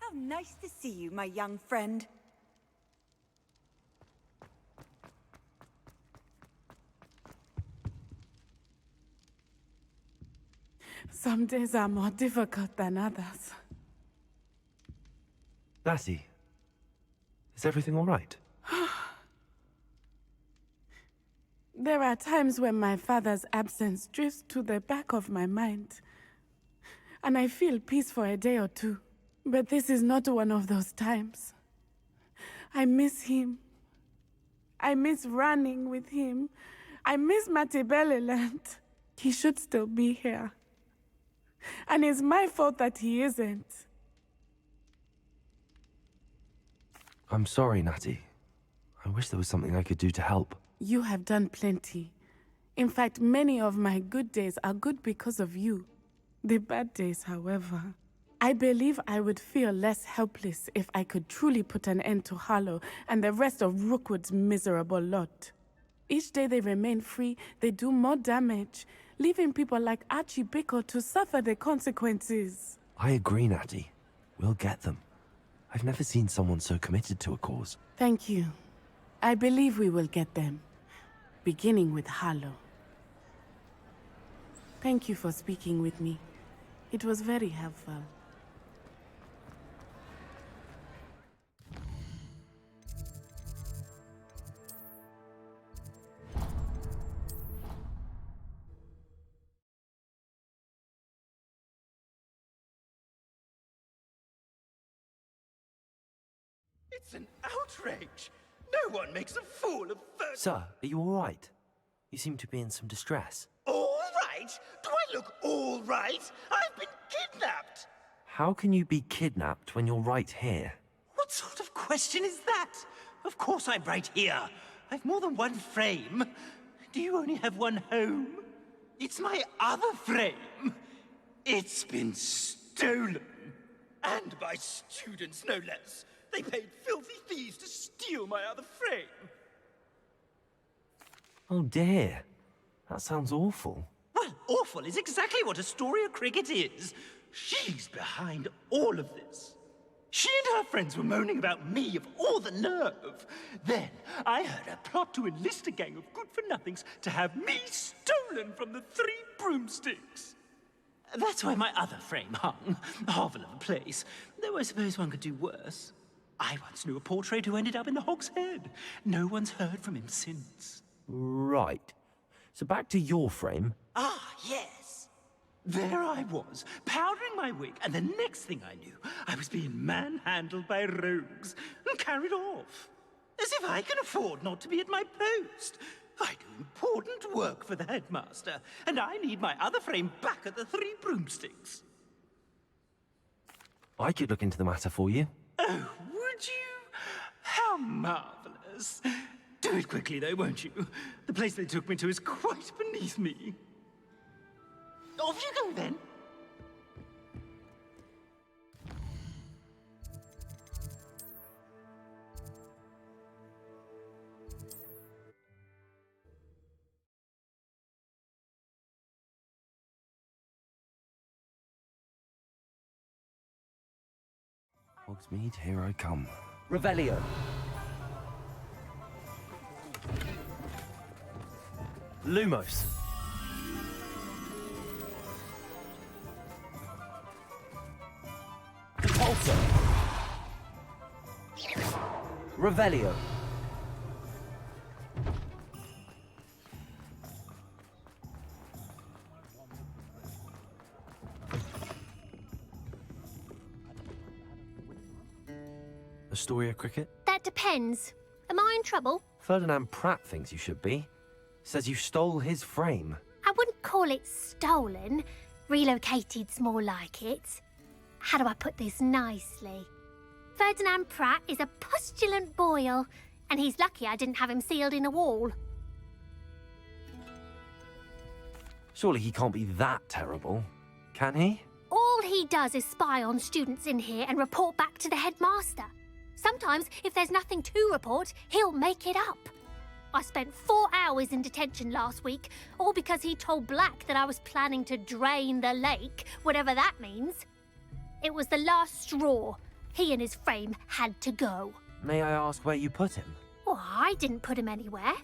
How nice to see you, my young friend. Some days are more difficult than others. Lassie, is everything all right? There are times when my father's absence drifts to the back of my mind, and I feel peace for a day or two. But this is not one of those times. I miss him. I miss running with him. I miss Matibeleland. He should still be here. And it's my fault that he isn't. I'm sorry, Natty. I wish there was something I could do to help. You have done plenty. In fact, many of my good days are good because of you. The bad days, however. I believe I would feel less helpless if I could truly put an end to Harlow and the rest of Rookwood's miserable lot. Each day they remain free, they do more damage, leaving people like Archie Bickle to suffer the consequences. I agree, Natty. We'll get them. I've never seen someone so committed to a cause. Thank you. I believe we will get them. Beginning with Harlow. Thank you for speaking with me. It was very helpful. It's an outrage! No one makes a fool of first... Sir, are you all right? You seem to be in some distress. All right? Do I look all right? I've been kidnapped! How can you be kidnapped when you're right here? What sort of question is that? Of course I'm right here. I've more than one frame. Do you only have one home? It's my other frame. It's been stolen. And by students, no less. They paid filthy thieves to steal my other frame. Oh dear. That sounds awful. Well, awful is exactly what Astoria Cricket is. She's behind all of this. She and her friends were moaning about me of all the nerve. Then I heard a plot to enlist a gang of good-for-nothings to have me stolen from the Three Broomsticks. That's where my other frame hung. A hovel of a place. Though I suppose one could do worse. I once knew a portrait who ended up in the Hog's Head. No one's heard from him since. Right. So back to your frame. Ah, yes. There I was, powdering my wig, and the next thing I knew, I was being manhandled by rogues and carried off. As if I can afford not to be at my post. I do important work for the headmaster, and I need my other frame back at the Three Broomsticks. I could look into the matter for you. Oh, would you? How marvelous. Do it quickly, though, won't you? The place they took me to is quite beneath me. Off you go, then. Hogsmeade, here I come. Revelio. Lumos. Repulsor. Revelio. Astoria Cricket? That depends. Am I in trouble? Ferdinand Pratt thinks you should be. Says you stole his frame. I wouldn't call it stolen. Relocated's more like it. How do I put this nicely? Ferdinand Pratt is a postulant boil, and he's lucky I didn't have him sealed in a wall. Surely he can't be that terrible, can he? All he does is spy on students in here and report back to the headmaster. Sometimes, if there's nothing to report, he'll make it up. I spent 4 hours in detention last week, all because he told Black that I was planning to drain the lake, whatever that means. It was the last straw. He and his frame had to go. May I ask where you put him? Oh, I didn't put him anywhere.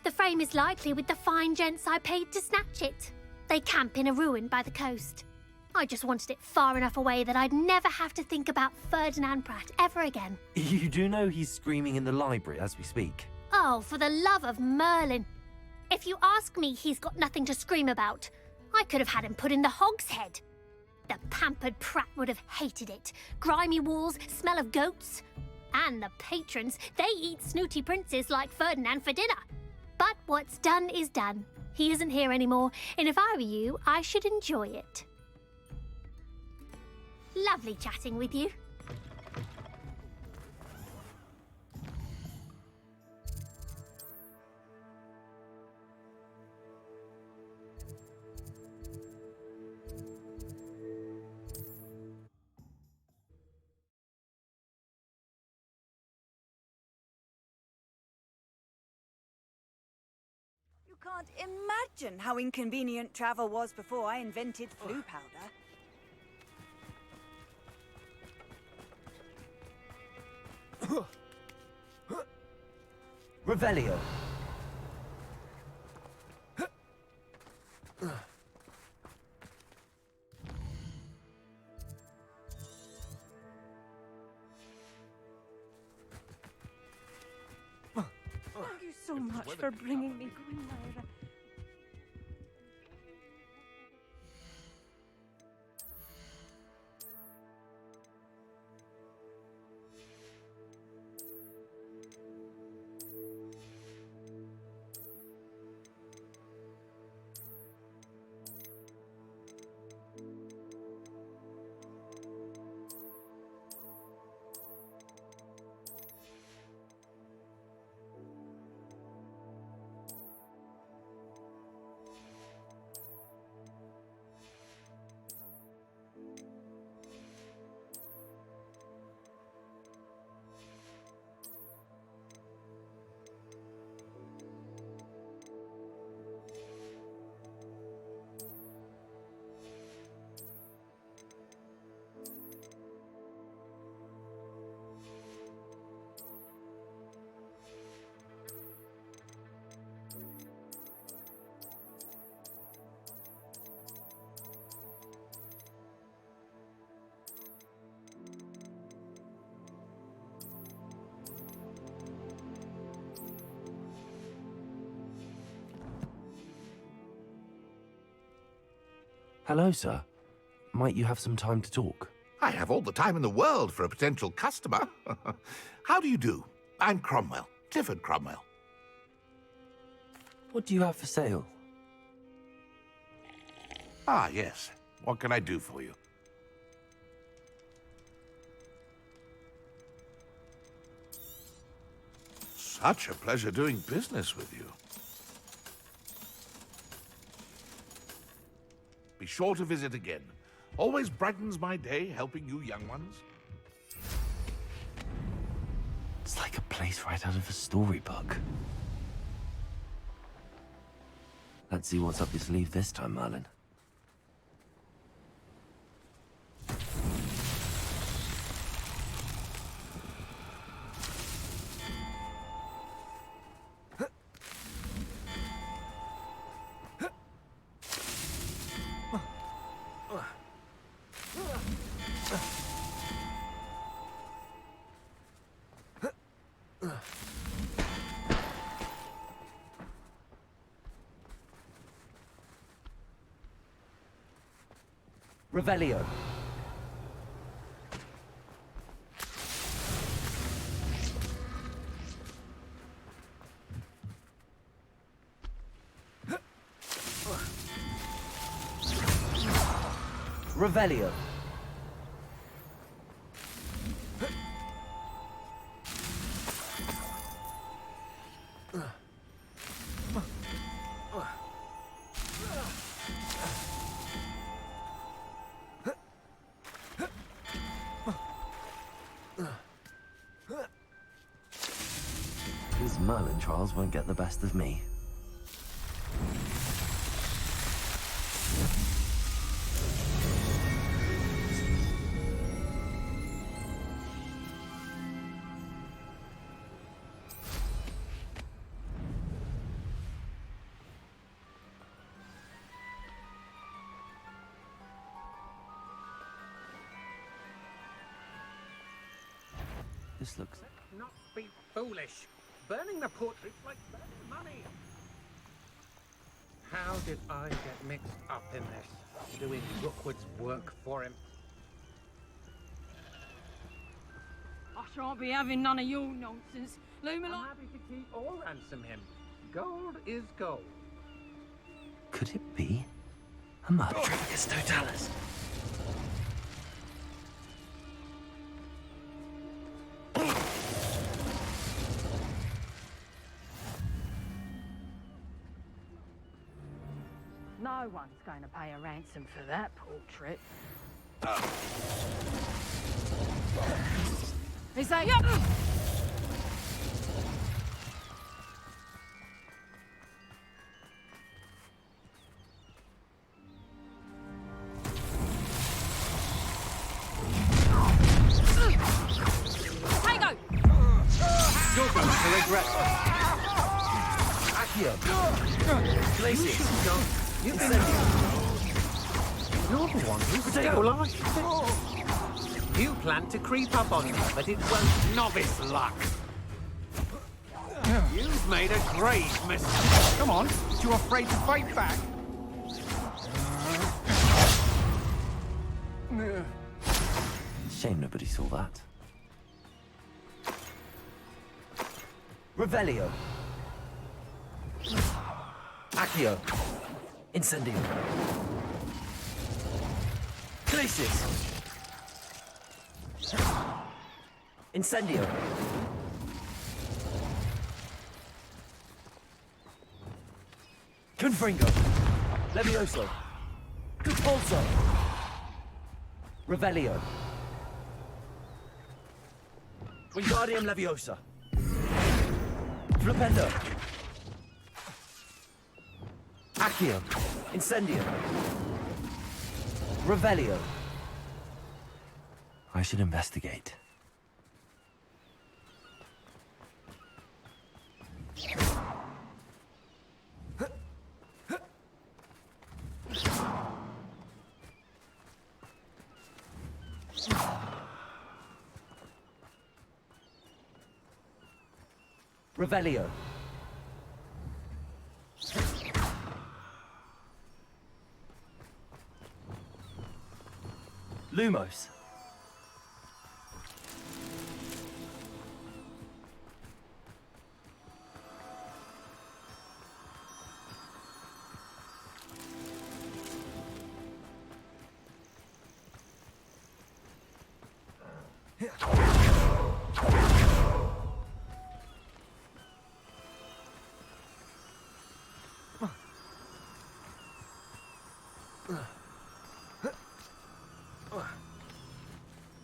The frame is likely with the fine gents I paid to snatch it. They camp in a ruin by the coast. I just wanted it far enough away that I'd never have to think about Ferdinand Pratt ever again. You do know he's screaming in the library as we speak. Oh, for the love of Merlin. If you ask me, he's got nothing to scream about. I could have had him put in the hogshead. The pampered Pratt would have hated it. Grimy walls, smell of goats. And the patrons, they eat snooty princes like Ferdinand for dinner. But what's done is done. He isn't here anymore, and if I were you, I should enjoy it. Lovely chatting with you. You can't imagine how inconvenient travel was before I invented flu powder. Revelio. Thank you so much for bringing me Green Lyra. Hello, sir. Might you have some time to talk? I have all the time in the world for a potential customer. How do you do? I'm Cromwell, Clifford Cromwell. What do you have for sale? Ah, yes. What can I do for you? Such a pleasure doing business with you. Be sure to visit again. Always brightens my day helping you young ones. It's like a place right out of a storybook. Let's see what's up your sleeve this time, Merlin. Revelio. Revelio. These Merlin trials won't get the best of me. This looks... Not be foolish. Burning the portrait's like burning money. How did I get mixed up in this? Doing Rookwood's work for him. I shan't be having none of your nonsense. I'm happy to keep or ransom him. Gold is gold. Could it be? A Matrix Totalis. No one's going to pay a ransom for that portrait. Is that you? Tango! You're going to regret Accio! Glacius! You've been... You're the one who's still alive. You planned to creep up on me, but it won't novice luck. You've made a grave mistake. Come on, you afraid to fight back? Shame nobody saw that. Revelio. Accio. Incendio. Glacius. Incendio. Confringo. Levioso. Compulso. Revelio. Wingardium Leviosa. Flipendo. Accio. Incendio. Revelio. I should investigate. Revelio. Lumos.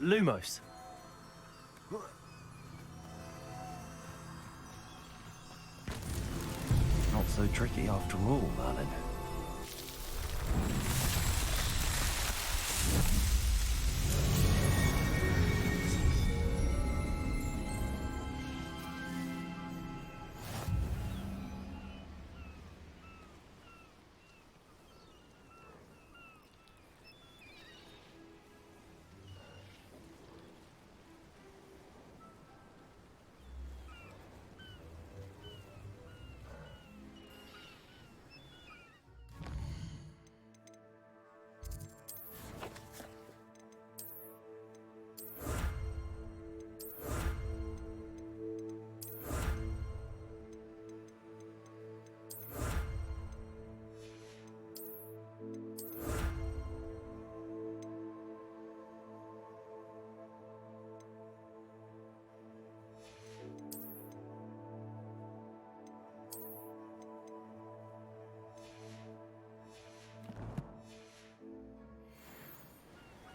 Lumos. Not so tricky after all, Merlin.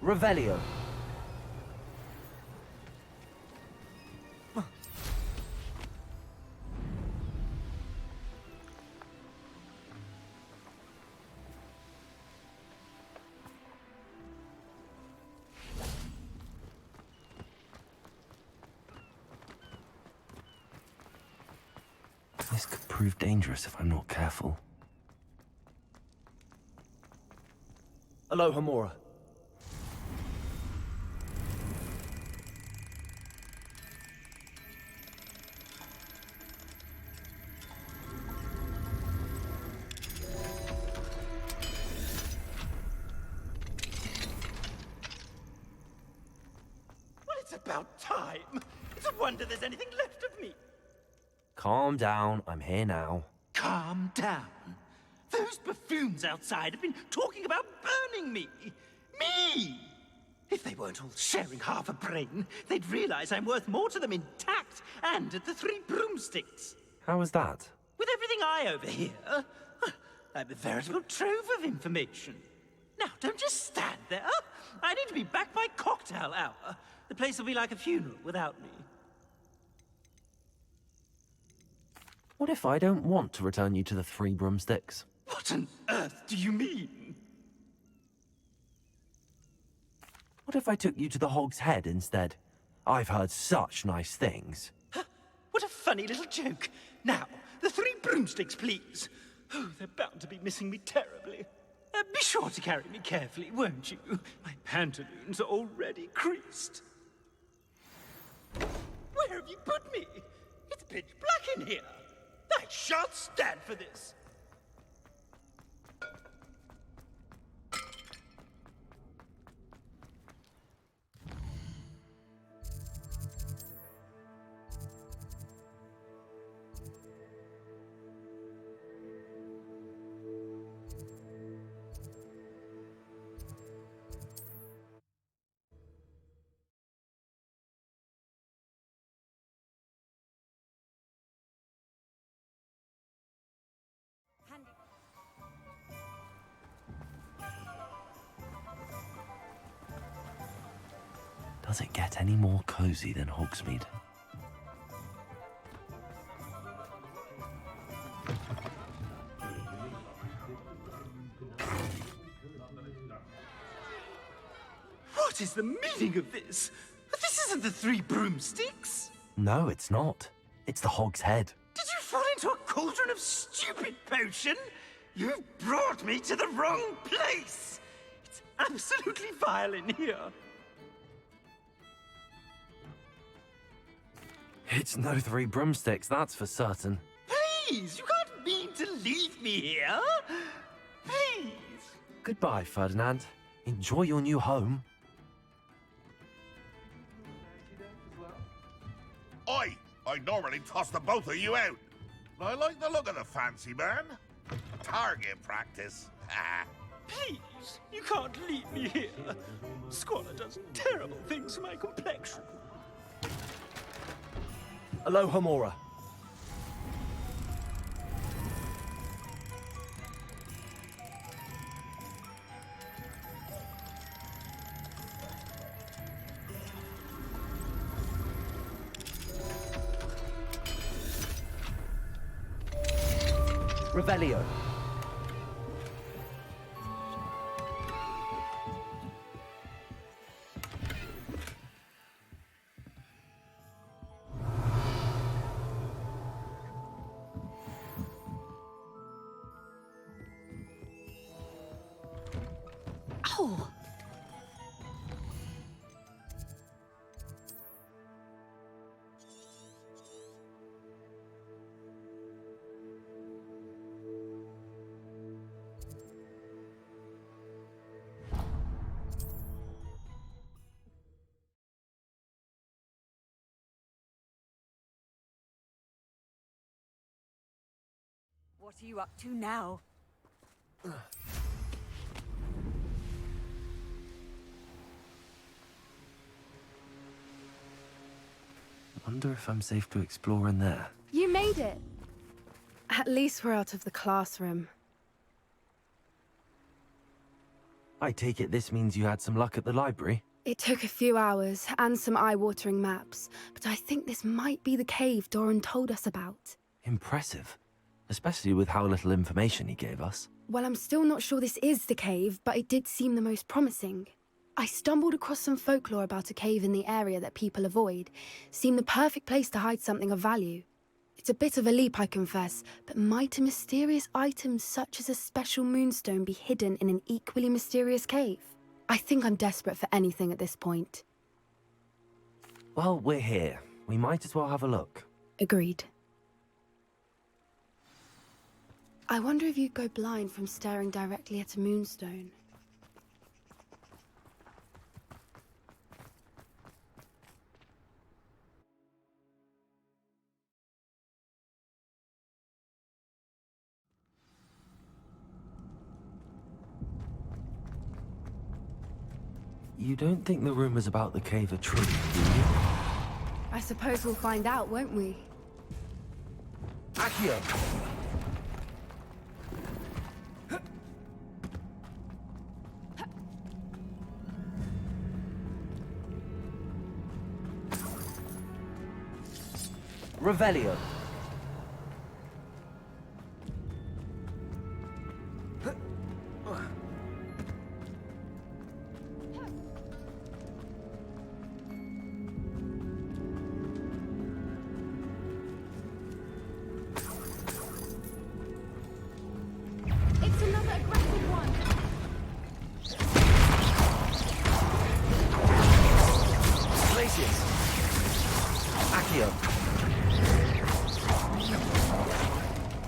Revelio. This could prove dangerous if I'm not careful. Hello, Hamura. about time. It's a wonder there's anything left of me. Calm down, I'm here now. Calm down. Those buffoons outside have been talking about burning me. Me! If they weren't all sharing half a brain, they'd realize I'm worth more to them intact and at the Three Broomsticks. How was that? With everything I overhear, I'm a veritable trove of information. Now, don't just stand there. I need to be back by cocktail hour. The place will be like a funeral without me. What if I don't want to return you to the Three Broomsticks? What on earth do you mean? What if I took you to the Hog's Head instead? I've heard such nice things. What a funny little joke. Now, the Three Broomsticks, please. Oh, they're bound to be missing me terribly. Be sure to carry me carefully, won't you? My pantaloons are already creased. Where have you put me? It's pitch black in here. I shan't stand for this. Does it get any more cozy than Hogsmeade? What is the meaning of this? This isn't the Three Broomsticks. No, it's not. It's the Hog's Head. Did you fall into a cauldron of stupid potion? You've brought me to the wrong place. It's absolutely vile in here. It's no Three Broomsticks, that's for certain. Please, you can't mean to leave me here. Please. Goodbye, Ferdinand. Enjoy your new home. I normally toss the both of you out. But I like the look of the fancy man. Target practice. Please, you can't leave me here. Squalor does terrible things to my complexion. Aloha Mora. Revelio. Oh. What are you up to now? Wonder if I'm safe to explore in there. You made it! At least we're out of the classroom. I take it this means you had some luck at the library? It took a few hours and some eye-watering maps, but I think this might be the cave Doran told us about. Impressive. Especially with how little information he gave us. Well, I'm still not sure this is the cave, but it did seem the most promising. I stumbled across some folklore about a cave in the area that people avoid. Seemed the perfect place to hide something of value. It's a bit of a leap, I confess, but might a mysterious item such as a special moonstone be hidden in an equally mysterious cave? I think I'm desperate for anything at this point. Well, we're here. We might as well have a look. Agreed. I wonder if you'd go blind from staring directly at a moonstone. You don't think the rumors about the cave are true, do you? I suppose we'll find out, won't we? Accio! Revelio. It's another aggressive one. Glacius. Accio.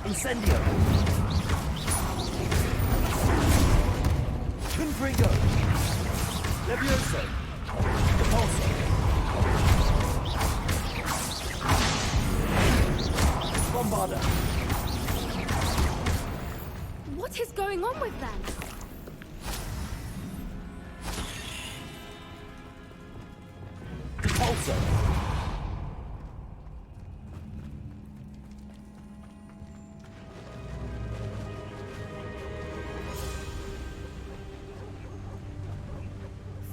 Incendio. Confringo. Levioso. Repulso. Bombarda. What is going on with them? Repulso.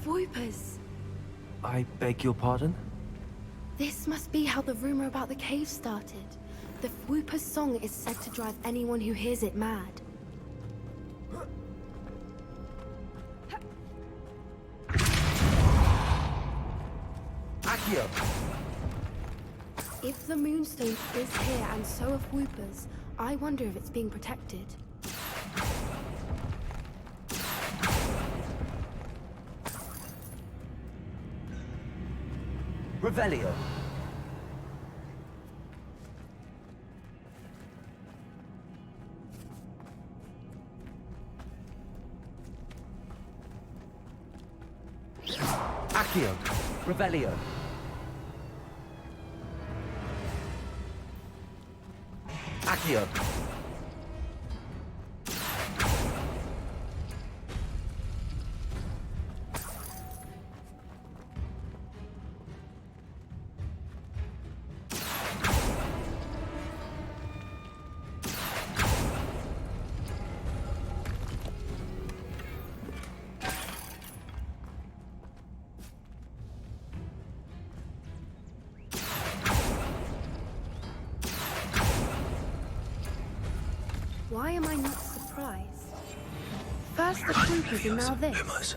Voipers. I beg your pardon? This must be how the rumor about the cave started. The Whooper's song is said to drive anyone who hears it mad. Accio. If the Moonstone is here and so are Whoopers, I wonder if it's being protected. Revelio. Accio. Revelio. Accio. Why am I not surprised? First the Troopers and now this. Lumos.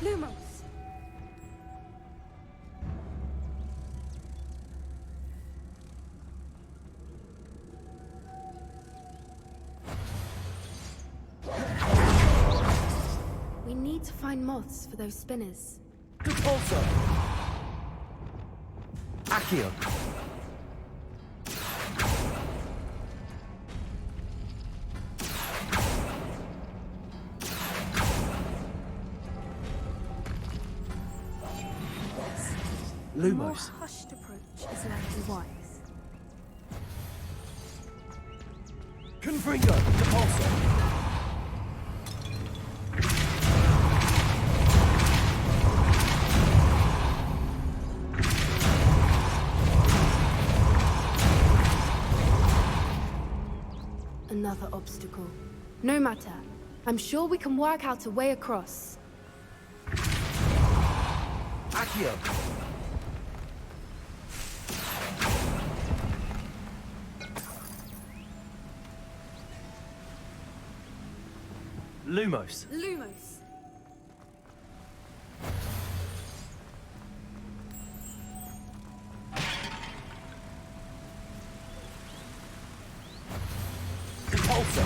Lumos! We need to find moths for those spinners. Repulso. Accio. A more Lumos. hushed approach is likely wise. Confringo. Repulso. Another obstacle. No matter. I'm sure we can work out a way across. Accio. Lumos. Lumos! Repulso.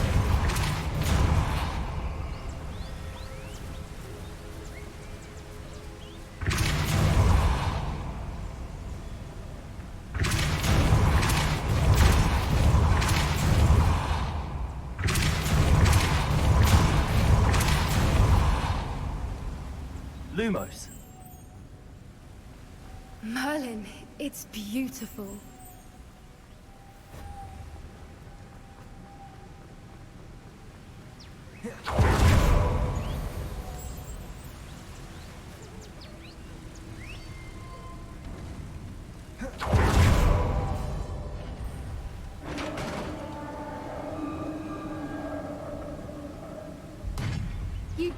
Lumos. Merlin, it's beautiful.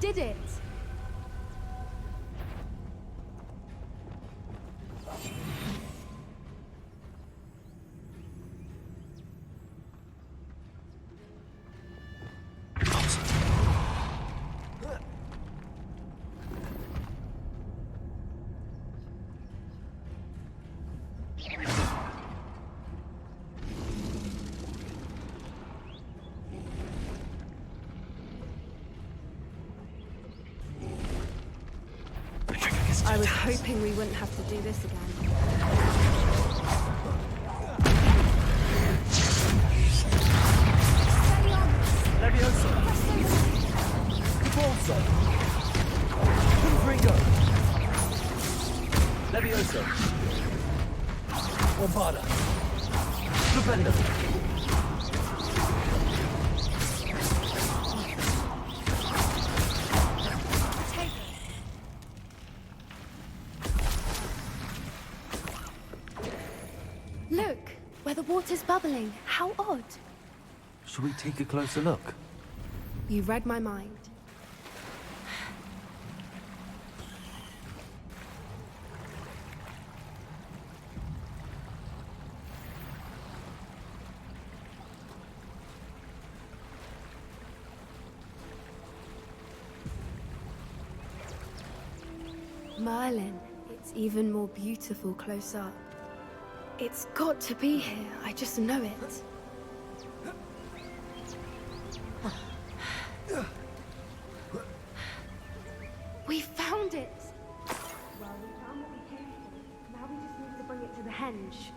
did it! I was hoping we wouldn't have to do this again. Levioso! Cabalso! Confringo! Levioso! Bombarda! Stupendo! Look, where the water's bubbling. How odd. Should we take a closer look? You read my mind. Merlin, it's even more beautiful close up. It's got to be here, I just know it. We found it! Well, we found what we came for. Now we just need to bring it to the henge.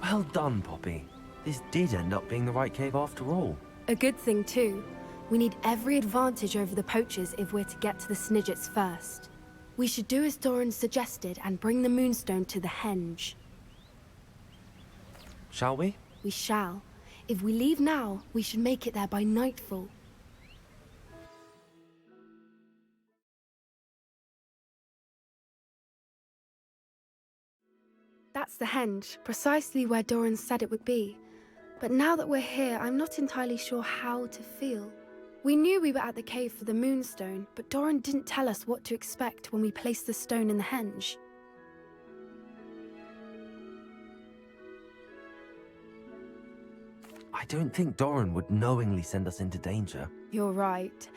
Well done, Poppy. This did end up being the right cave after all. A good thing too. We need every advantage over the poachers if we're to get to the Snidgets first. We should do as Doran suggested and bring the Moonstone to the henge. Shall we? We shall. If we leave now, we should make it there by nightfall. That's the henge, precisely where Doran said it would be. But now that we're here, I'm not entirely sure how to feel. We knew we were at the cave for the Moonstone, but Doran didn't tell us what to expect when we placed the stone in the henge. I don't think Doran would knowingly send us into danger. You're right.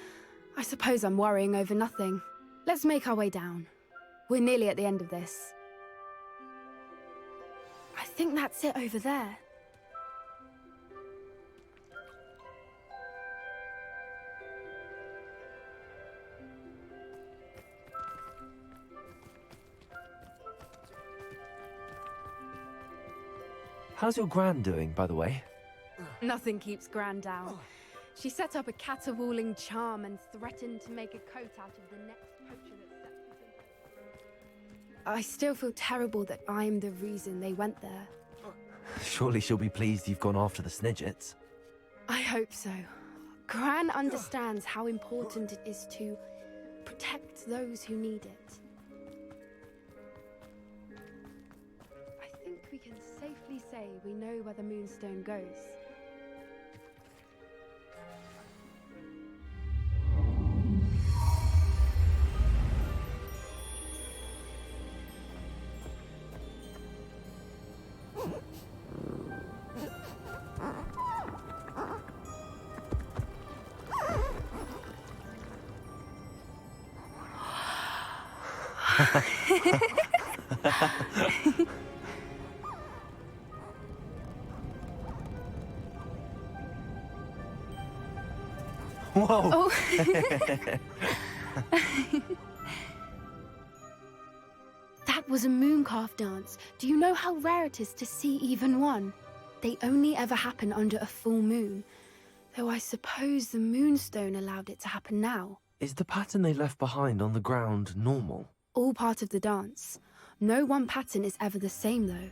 I suppose I'm worrying over nothing. Let's make our way down. We're nearly at the end of this. I think that's it over there. How's your Gran doing, by the way? Nothing keeps Gran down. She set up a caterwauling charm and threatened to make a coat out of the next poacher that steps within. I still feel terrible that I'm the reason they went there. Surely she'll be pleased you've gone after the Snidgets. I hope so. Gran understands how important it is to protect those who need it. I think we can safely say we know where the Moonstone goes. Whoa! Oh. That was a mooncalf dance. Do you know how rare it is to see even one? They only ever happen under a full moon. Though I suppose the Moonstone allowed it to happen now. Is the pattern they left behind on the ground normal? All part of the dance. No one pattern is ever the same, though.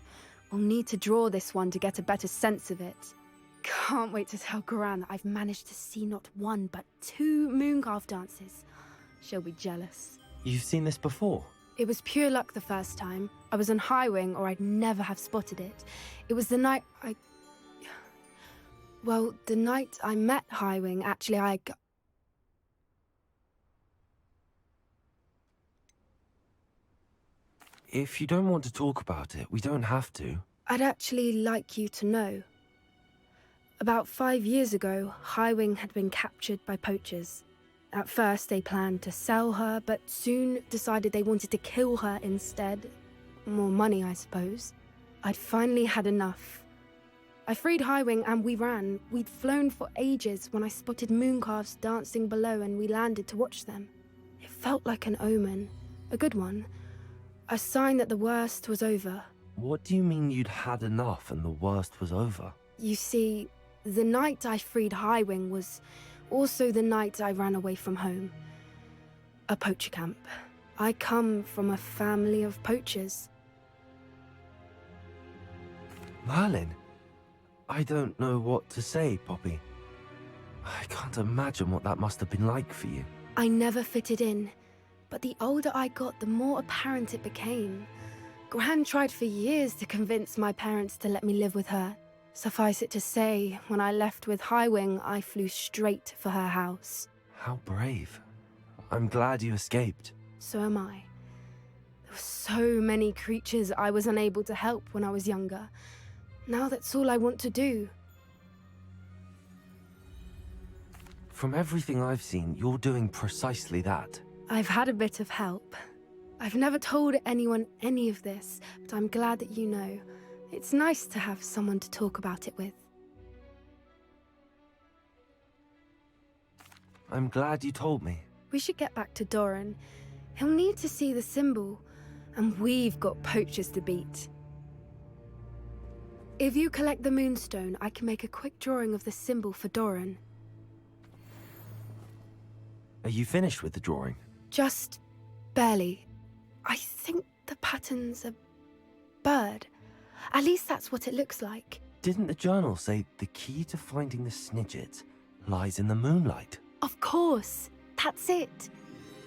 We'll need to draw this one to get a better sense of it. Can't wait to tell Gran that I've managed to see not one, but 2 mooncalf dances. She'll be jealous. You've seen this before? It was pure luck the first time. I was on high wing, or I'd never have spotted it. It was the night Well, the night I met Highwing, actually, If you don't want to talk about it, we don't have to. I'd actually like you to know. About 5 years ago, Highwing had been captured by poachers. At first, they planned to sell her, but soon decided they wanted to kill her instead. More money, I suppose. I'd finally had enough. I freed Highwing and we ran. We'd flown for ages when I spotted mooncalves dancing below and we landed to watch them. It felt like an omen. A good one. A sign that the worst was over. What do you mean you'd had enough and the worst was over? You see, the night I freed Highwing was also the night I ran away from home. A poacher camp. I come from a family of poachers. Merlin? I don't know what to say, Poppy. I can't imagine what that must have been like for you. I never fitted in, but the older I got, the more apparent it became. Gran tried for years to convince my parents to let me live with her. Suffice it to say, when I left with Highwing, I flew straight for her house. How brave. I'm glad you escaped. So am I. There were so many creatures I was unable to help when I was younger. Now that's all I want to do. From everything I've seen, you're doing precisely that. I've had a bit of help. I've never told anyone any of this, but I'm glad that you know. It's nice to have someone to talk about it with. I'm glad you told me. We should get back to Doran. He'll need to see the symbol, and we've got poachers to beat. If you collect the moonstone, I can make a quick drawing of the symbol for Doran. Are you finished with the drawing? Just barely. I think the pattern's a bird. At least that's what it looks like. Didn't the journal say the key to finding the Snidget lies in the moonlight? Of course. That's it.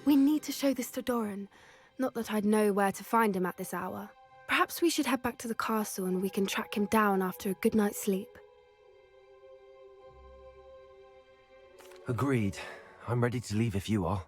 We need to show this to Doran. Not that I'd know where to find him at this hour. Perhaps we should head back to the castle and we can track him down after a good night's sleep. Agreed. I'm ready to leave if you are.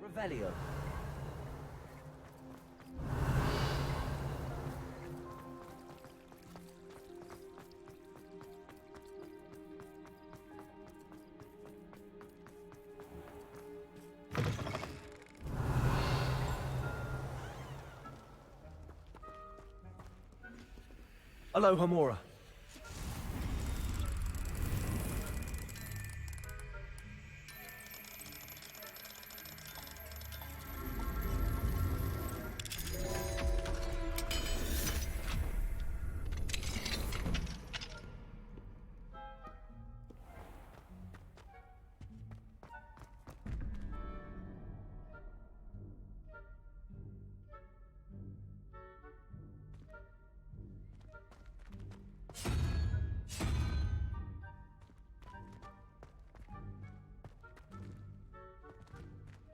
Revelio. Aloha, Mora.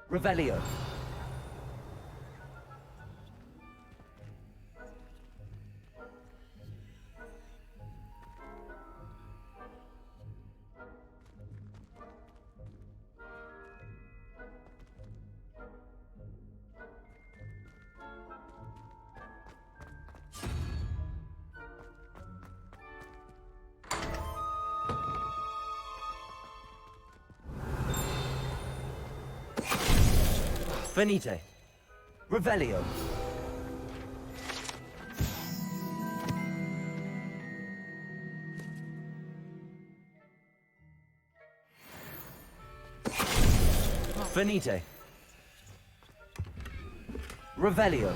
Revelio. Finite. Revelio. Finite. Revelio.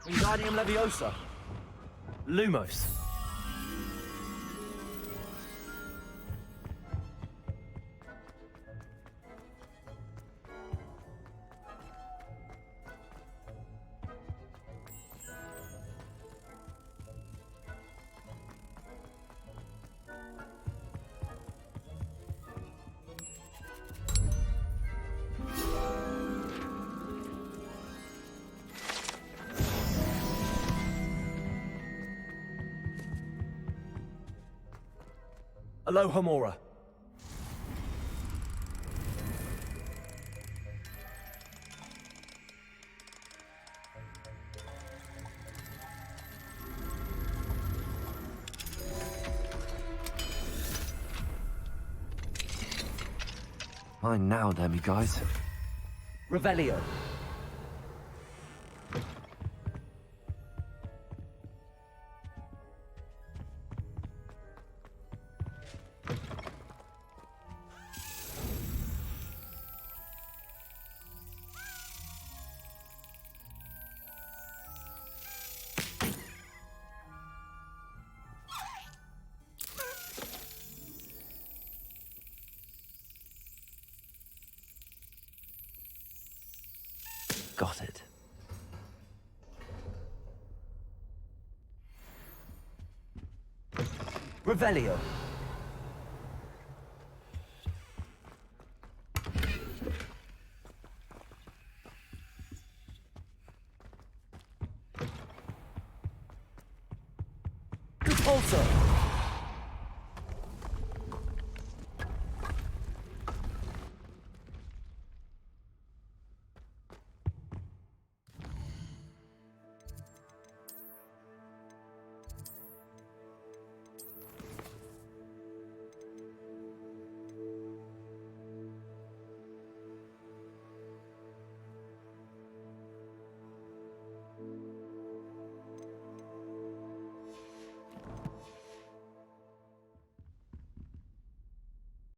Wingardium Leviosa. Lumos. Alohomora. Mine now, Demi, guys. Revelio. Got it. Revelio. Repulsor.